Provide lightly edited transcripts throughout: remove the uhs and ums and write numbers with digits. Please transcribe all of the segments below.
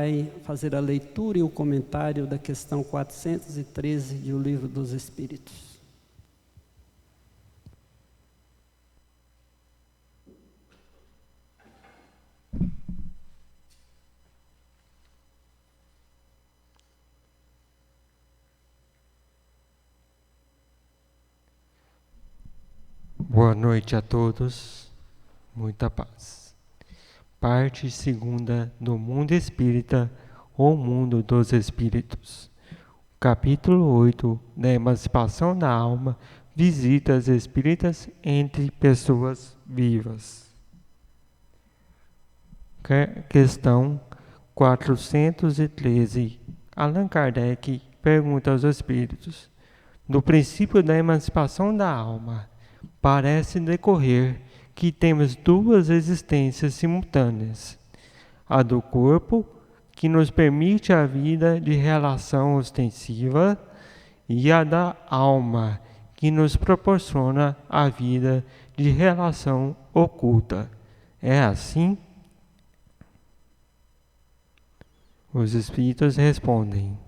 vai fazer a leitura e o comentário da questão 413 de O Livro dos Espíritos. Boa noite a todos, muita paz. Parte segunda do Mundo Espírita, ou Mundo dos Espíritos. Capítulo 8 da Emancipação da Alma, Visitas Espíritas entre Pessoas Vivas. Questão 413. Allan Kardec pergunta aos Espíritos: do princípio da emancipação da alma, parece decorrer que temos duas existências simultâneas: a do corpo, que nos permite a vida de relação ostensiva, e a da alma, que nos proporciona a vida de relação oculta. É assim? Os Espíritos respondem: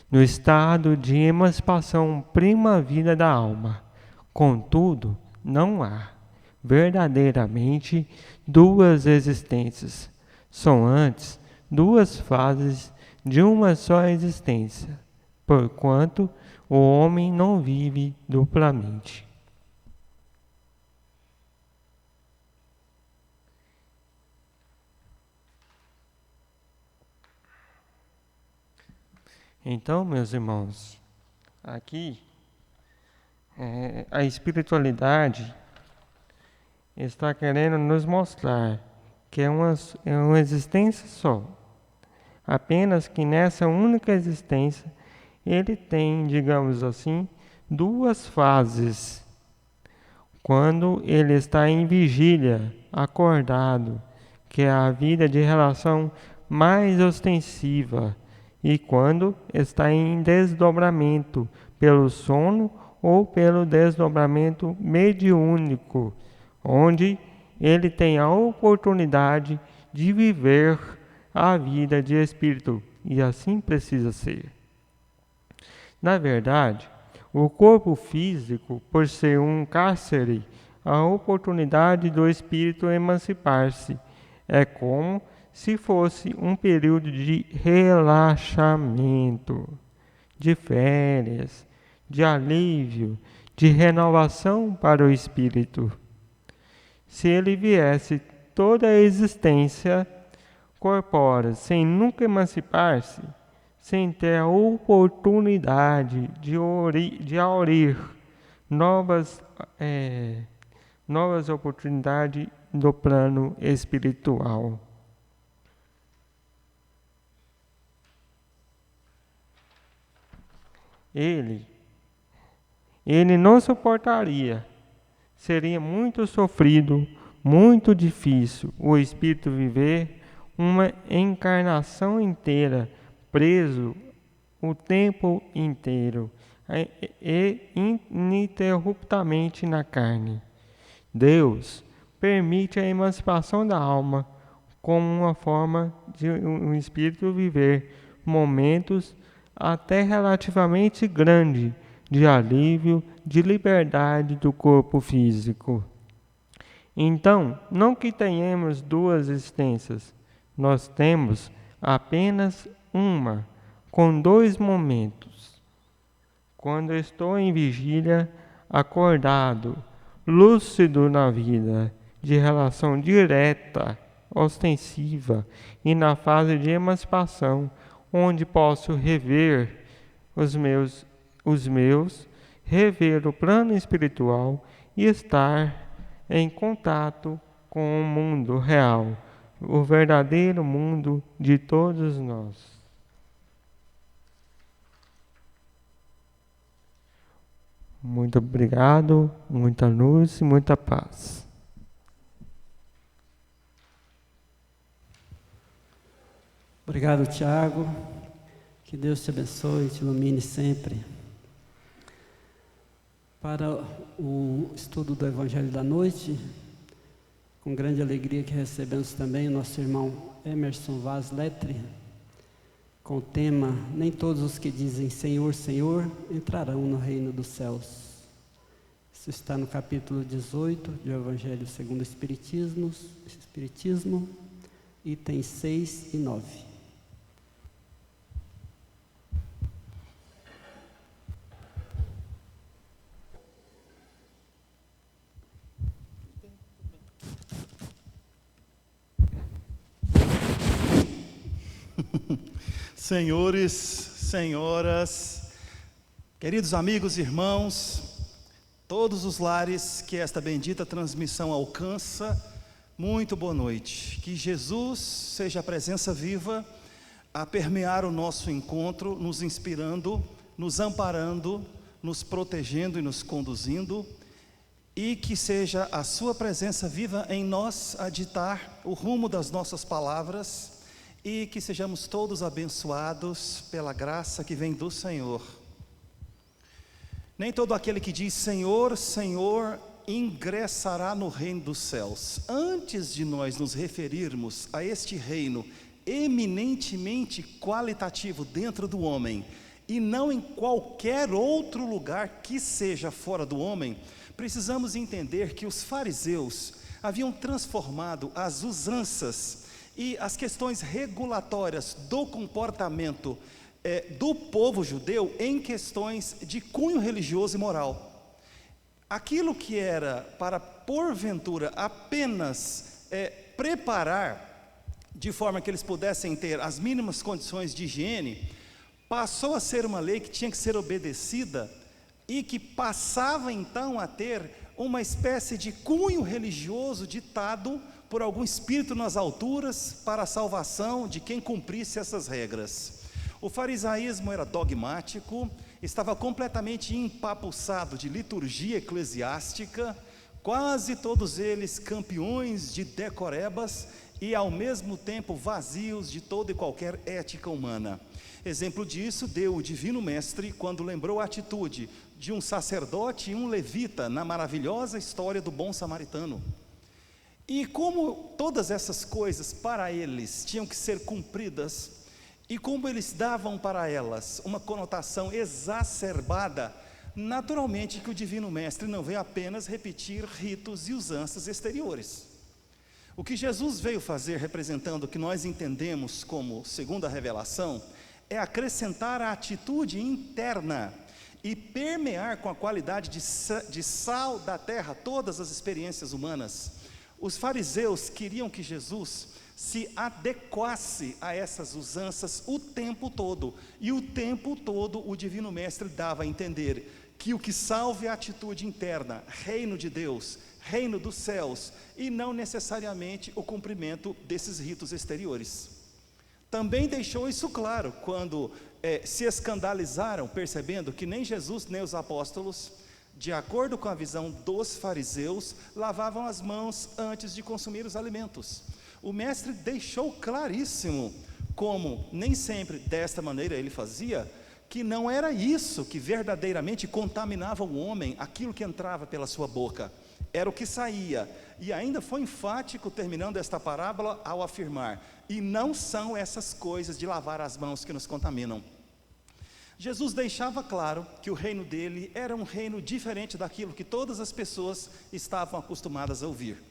no estado de emancipação prima a vida da alma. Contudo, não há verdadeiramente duas existências. São antes duas fases de uma só existência, porquanto o homem não vive duplamente. Então, meus irmãos, aqui a espiritualidade está querendo nos mostrar que é uma existência só. Apenas que nessa única existência ele tem, digamos assim, duas fases. Quando ele está em vigília, acordado, que é a vida de relação mais ostensiva, e quando está em desdobramento pelo sono ou pelo desdobramento mediúnico, onde ele tem a oportunidade de viver a vida de espírito, e assim precisa ser. Na verdade, o corpo físico, por ser um cárcere, a oportunidade do espírito emancipar-se é como se fosse um período de relaxamento, de férias, de alívio, de renovação para o espírito. Se ele viesse toda a existência corpórea sem nunca emancipar-se, sem ter a oportunidade de aurir novas oportunidades do plano espiritual. Ele não suportaria. Seria muito sofrido, muito difícil o espírito viver uma encarnação inteira, preso o tempo inteiro e ininterruptamente na carne. Deus permite a emancipação da alma como uma forma de um espírito viver momentos até relativamente grande de alívio, de liberdade do corpo físico. Então, não que tenhamos duas existências, nós temos apenas uma, com dois momentos. Quando estou em vigília, acordado, lúcido na vida, de relação direta, ostensiva, e na fase de emancipação, onde posso rever os meus, rever o plano espiritual e estar em contato com o mundo real, o verdadeiro mundo de todos nós. Muito obrigado, muita luz e muita paz. Obrigado, Tiago. Que Deus te abençoe e te ilumine sempre. Para o estudo do Evangelho da Noite, com grande alegria que recebemos também o nosso irmão Emerson Vaz Letri, com o tema Nem todos os que dizem Senhor, Senhor entrarão no reino dos céus. Isso está no capítulo 18 do Evangelho segundo o Espiritismo, itens 6 e 9. Senhores, senhoras, queridos amigos e irmãos, todos os lares que esta bendita transmissão alcança, muito boa noite. Que Jesus seja a presença viva a permear o nosso encontro, nos inspirando, nos amparando, nos protegendo e nos conduzindo, e que seja a sua presença viva em nós a ditar o rumo das nossas palavras, e que sejamos todos abençoados pela graça que vem do Senhor. Nem todo aquele que diz Senhor, Senhor, ingressará no reino dos céus. Antes de nós nos referirmos a este reino eminentemente qualitativo dentro do homem, e não em qualquer outro lugar que seja fora do homem, precisamos entender que os fariseus haviam transformado as usanças e as questões regulatórias do comportamento do povo judeu em questões de cunho religioso e moral. Aquilo que era para, porventura, apenas preparar de forma que eles pudessem ter as mínimas condições de higiene, passou a ser uma lei que tinha que ser obedecida e que passava então a ter uma espécie de cunho religioso ditado por algum espírito nas alturas para a salvação de quem cumprisse essas regras. O farisaísmo era dogmático, estava completamente empapuçado de liturgia eclesiástica, quase todos eles campeões de decorebas e ao mesmo tempo vazios de toda e qualquer ética humana. Exemplo disso deu o Divino Mestre quando lembrou a atitude de um sacerdote e um levita na maravilhosa história do bom samaritano. E como todas essas coisas para eles tinham que ser cumpridas, e como eles davam para elas uma conotação exacerbada, naturalmente que o Divino Mestre não veio apenas repetir ritos e usanças exteriores. O que Jesus veio fazer, representando o que nós entendemos como segundo a revelação, é acrescentar a atitude interna e permear com a qualidade de sal da terra todas as experiências humanas. Os fariseus queriam que Jesus se adequasse a essas usanças o tempo todo, e o tempo todo o Divino Mestre dava a entender que o que salve é a atitude interna, reino de Deus, reino dos céus, e não necessariamente o cumprimento desses ritos exteriores. Também deixou isso claro quando se escandalizaram, percebendo que nem Jesus nem os apóstolos, de acordo com a visão dos fariseus, lavavam as mãos antes de consumir os alimentos. O mestre deixou claríssimo, como nem sempre desta maneira ele fazia, que não era isso que verdadeiramente contaminava o homem, aquilo que entrava pela sua boca, era o que saía. E ainda foi enfático, terminando esta parábola, ao afirmar: e não são essas coisas de lavar as mãos que nos contaminam. Jesus deixava claro que o reino dele era um reino diferente daquilo que todas as pessoas estavam acostumadas a ouvir.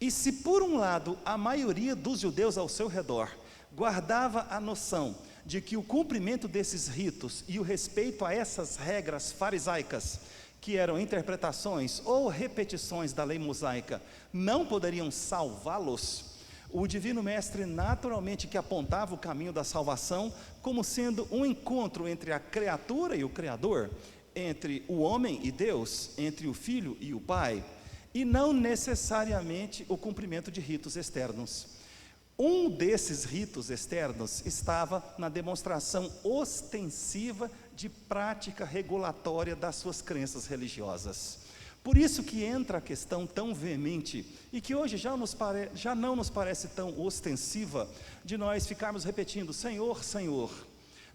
E se por um lado a maioria dos judeus ao seu redor guardava a noção de que o cumprimento desses ritos e o respeito a essas regras farisaicas, que eram interpretações ou repetições da lei mosaica, não poderiam salvá-los, o Divino Mestre naturalmente que apontava o caminho da salvação como sendo um encontro entre a criatura e o Criador, entre o homem e Deus, entre o Filho e o Pai, e não necessariamente o cumprimento de ritos externos. Um desses ritos externos estava na demonstração ostensiva de prática regulatória das suas crenças religiosas. Por isso que entra a questão tão veemente, e que hoje já não nos parece tão ostensiva, de nós ficarmos repetindo, Senhor, Senhor.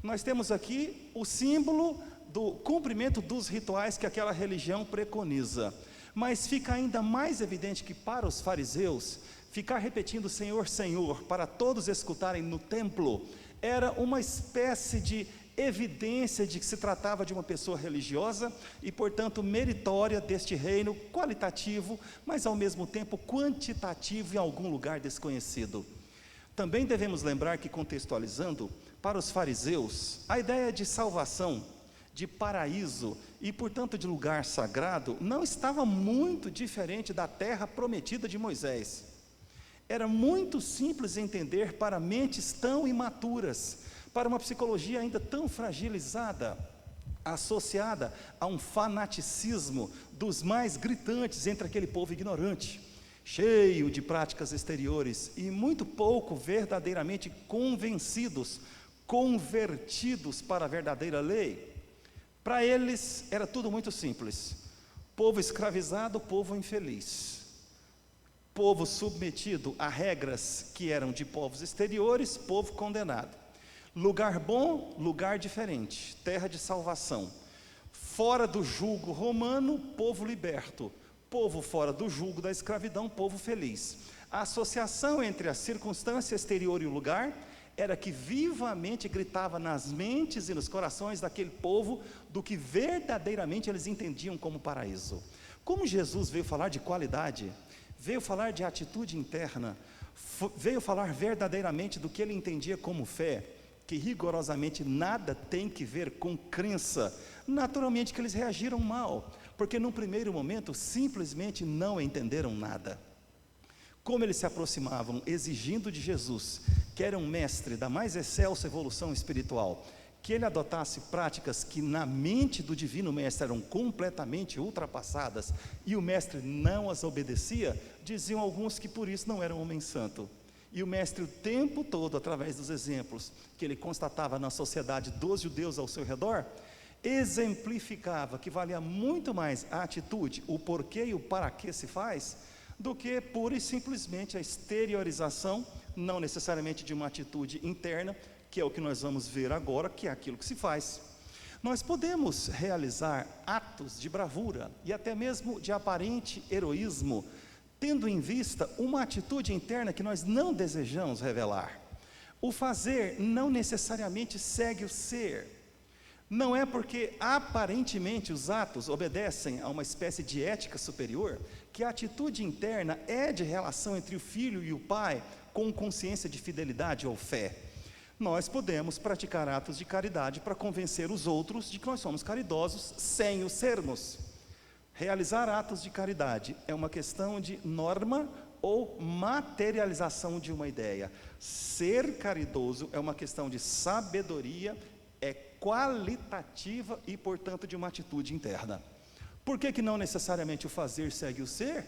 Nós temos aqui o símbolo do cumprimento dos rituais que aquela religião preconiza, mas fica ainda mais evidente que para os fariseus, ficar repetindo Senhor, Senhor, para todos escutarem no templo, era uma espécie de evidência de que se tratava de uma pessoa religiosa e, portanto, meritória deste reino, qualitativo, mas ao mesmo tempo quantitativo em algum lugar desconhecido. Também devemos lembrar que, contextualizando, para os fariseus, a ideia de salvação, de paraíso e, portanto, de lugar sagrado, não estava muito diferente da terra prometida de Moisés. Era muito simples entender para mentes tão imaturas, para uma psicologia ainda tão fragilizada, associada a um fanaticismo dos mais gritantes entre aquele povo ignorante, cheio de práticas exteriores e muito pouco verdadeiramente convencidos, convertidos para a verdadeira lei. Para eles era tudo muito simples: povo escravizado, povo infeliz, povo submetido a regras que eram de povos exteriores, povo condenado. Lugar bom, lugar diferente, terra de salvação. Fora do jugo romano, povo liberto. Povo fora do jugo da escravidão, povo feliz. A associação entre a circunstância exterior e o lugar era que vivamente gritava nas mentes e nos corações daquele povo do que verdadeiramente eles entendiam como paraíso. Como Jesus veio falar de qualidade, veio falar de atitude interna, veio falar verdadeiramente do que ele entendia como fé, que rigorosamente nada tem que ver com crença, naturalmente que eles reagiram mal, porque num primeiro momento simplesmente não entenderam nada. Como eles se aproximavam exigindo de Jesus, que era um mestre da mais excelsa evolução espiritual, que ele adotasse práticas que na mente do divino mestre eram completamente ultrapassadas, e o mestre não as obedecia, diziam alguns que por isso não era um homem santo. E o mestre o tempo todo, através dos exemplos que ele constatava na sociedade dos judeus ao seu redor, exemplificava que valia muito mais a atitude, o porquê e o para que se faz, do que pura e simplesmente a exteriorização, não necessariamente de uma atitude interna, que é o que nós vamos ver agora, que é aquilo que se faz. Nós podemos realizar atos de bravura e até mesmo de aparente heroísmo, tendo em vista uma atitude interna que nós não desejamos revelar. O fazer não necessariamente segue o ser. Não é porque aparentemente os atos obedecem a uma espécie de ética superior, que a atitude interna é de relação entre o filho e o pai, com consciência de fidelidade ou fé. Nós podemos praticar atos de caridade para convencer os outros de que nós somos caridosos sem o sermos. Realizar atos de caridade é uma questão de norma ou materialização de uma ideia. Ser caridoso é uma questão de sabedoria, é qualitativa e, portanto, de uma atitude interna. Por que não necessariamente o fazer segue o ser?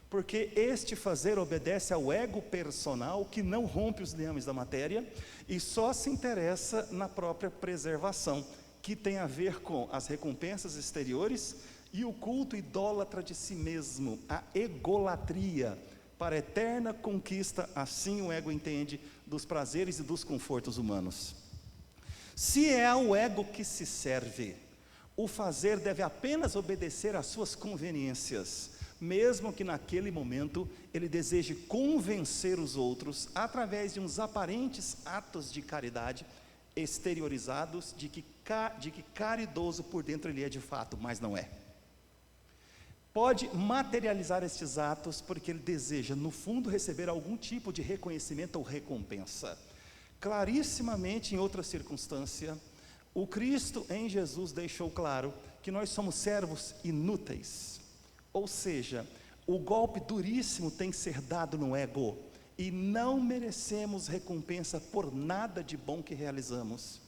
Porque este fazer obedece ao ego personal que não rompe os liames da matéria e só se interessa na própria preservação, que tem a ver com as recompensas exteriores e o culto idólatra de si mesmo, a egolatria, para a eterna conquista, assim o ego entende, dos prazeres e dos confortos humanos. Se é ao ego que se serve, o fazer deve apenas obedecer às suas conveniências, mesmo que naquele momento ele deseje convencer os outros, através de uns aparentes atos de caridade, exteriorizados, de que caridoso por dentro ele é de fato, mas não é. Pode materializar estes atos porque ele deseja, no fundo, receber algum tipo de reconhecimento ou recompensa. Clarissimamente, em outra circunstância, o Cristo em Jesus deixou claro que nós somos servos inúteis. Ou seja, o golpe duríssimo tem que ser dado no ego, e não merecemos recompensa por nada de bom que realizamos.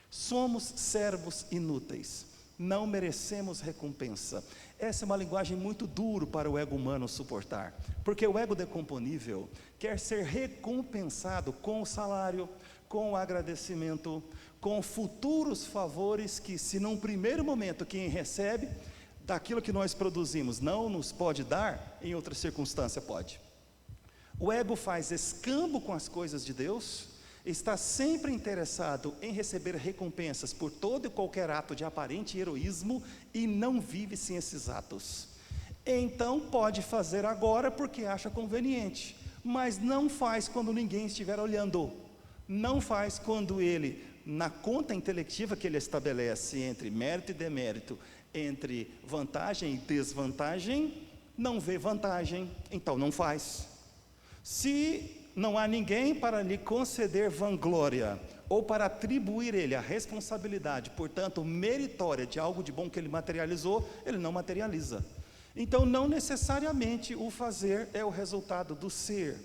Somos servos inúteis, não merecemos recompensa. Essa é uma linguagem muito dura para o ego humano suportar, porque o ego decomponível quer ser recompensado com o salário, com o agradecimento, com futuros favores que, se num primeiro momento quem recebe daquilo que nós produzimos não nos pode dar, em outra circunstância pode. O ego faz escambo com as coisas de Deus, está sempre interessado em receber recompensas por todo e qualquer ato de aparente heroísmo e não vive sem esses atos. Então pode fazer agora porque acha conveniente, mas não faz quando ninguém estiver olhando, Não faz quando ele, na conta intelectiva que ele estabelece entre mérito e demérito, entre vantagem e desvantagem, não vê vantagem, então não faz. Se não há ninguém para lhe conceder vanglória, ou para atribuir ele a responsabilidade, portanto, meritória de algo de bom que ele materializou, ele não materializa. Então, não necessariamente o fazer é o resultado do ser.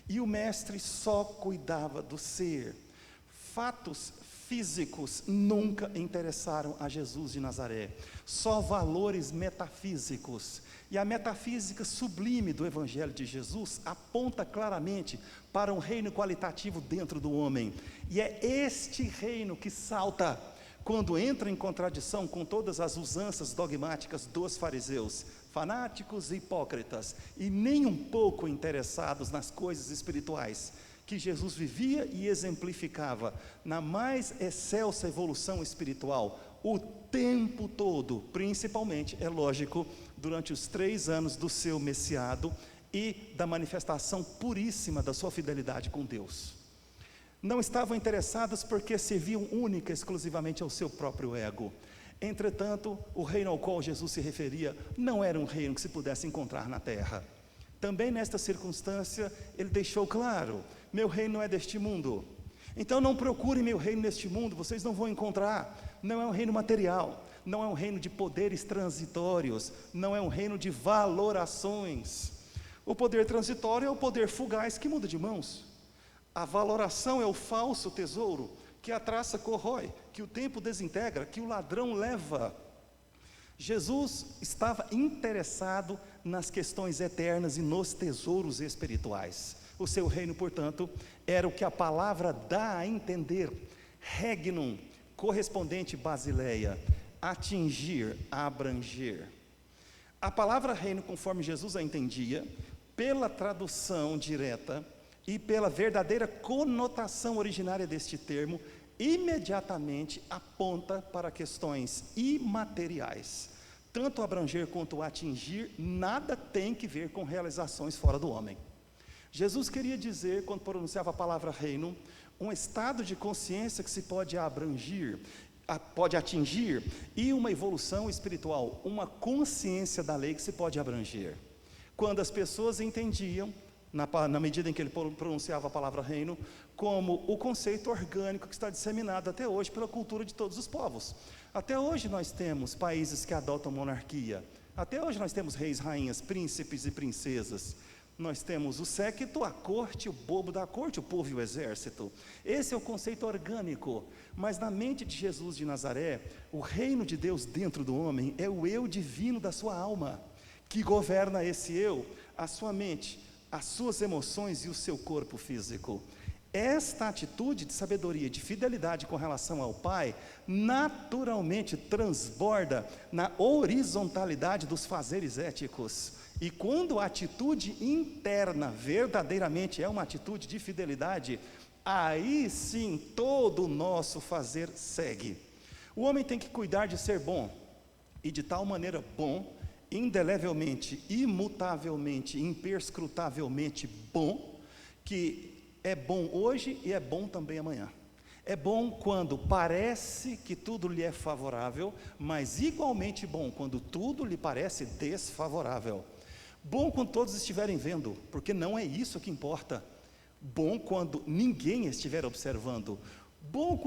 E o mestre só cuidava do ser. Fatos físicos nunca interessaram a Jesus de Nazaré. Só valores metafísicos. E a metafísica sublime do Evangelho de Jesus aponta claramente para um reino qualitativo dentro do homem. E é este reino que salta quando entra em contradição com todas as usanças dogmáticas dos fariseus, fanáticos e hipócritas, e nem um pouco interessados nas coisas espirituais, que Jesus vivia e exemplificava na mais excelsa evolução espiritual, o tempo todo, principalmente, é lógico, durante os 3 anos do seu messiado e da manifestação puríssima da sua fidelidade com Deus. Não estavam interessados porque serviam única e exclusivamente ao seu próprio ego. Entretanto, o reino ao qual Jesus se referia não era um reino que se pudesse encontrar na terra. Também nesta circunstância, ele deixou claro: meu reino não é deste mundo. Então não procurem meu reino neste mundo, vocês não vão encontrar. Não é um reino material, não é um reino de poderes transitórios, não é um reino de valorações. O poder transitório é o poder fugaz que muda de mãos. A valoração é o falso tesouro que a traça corrói, que o tempo desintegra, que o ladrão leva. Jesus estava interessado nas questões eternas e nos tesouros espirituais. O seu reino, portanto, era o que a palavra dá a entender, regnum, correspondente basileia, atingir, abranger. A palavra reino, conforme Jesus a entendia, pela tradução direta e pela verdadeira conotação originária deste termo, imediatamente aponta para questões imateriais. Tanto abranger quanto atingir, nada tem que ver com realizações fora do homem. Jesus queria dizer, quando pronunciava a palavra reino, um estado de consciência que se pode atingir, e uma evolução espiritual, uma consciência da lei que se pode abranger. Quando as pessoas entendiam, na medida em que ele pronunciava a palavra reino, como o conceito orgânico que está disseminado até hoje pela cultura de todos os povos. Até hoje nós temos países que adotam monarquia, até hoje nós temos reis, rainhas, príncipes e princesas. Nós temos o séquito, a corte, o bobo da corte, o povo e o exército. Esse é o conceito orgânico. Mas na mente de Jesus de Nazaré, o reino de Deus dentro do homem é o eu divino da sua alma, que governa esse eu, a sua mente, as suas emoções e o seu corpo físico. Esta atitude de sabedoria, de fidelidade com relação ao Pai, naturalmente transborda na horizontalidade dos fazeres éticos. E quando a atitude interna verdadeiramente é uma atitude de fidelidade, aí sim todo o nosso fazer segue. O homem tem que cuidar de ser bom, e de tal maneira bom, indelevelmente, imutavelmente, imperscrutavelmente bom, que é bom hoje e é bom também amanhã. É bom quando parece que tudo lhe é favorável, mas igualmente bom quando tudo lhe parece desfavorável. Bom quando todos estiverem vendo, porque não é isso que importa. Bom quando ninguém estiver observando. Bom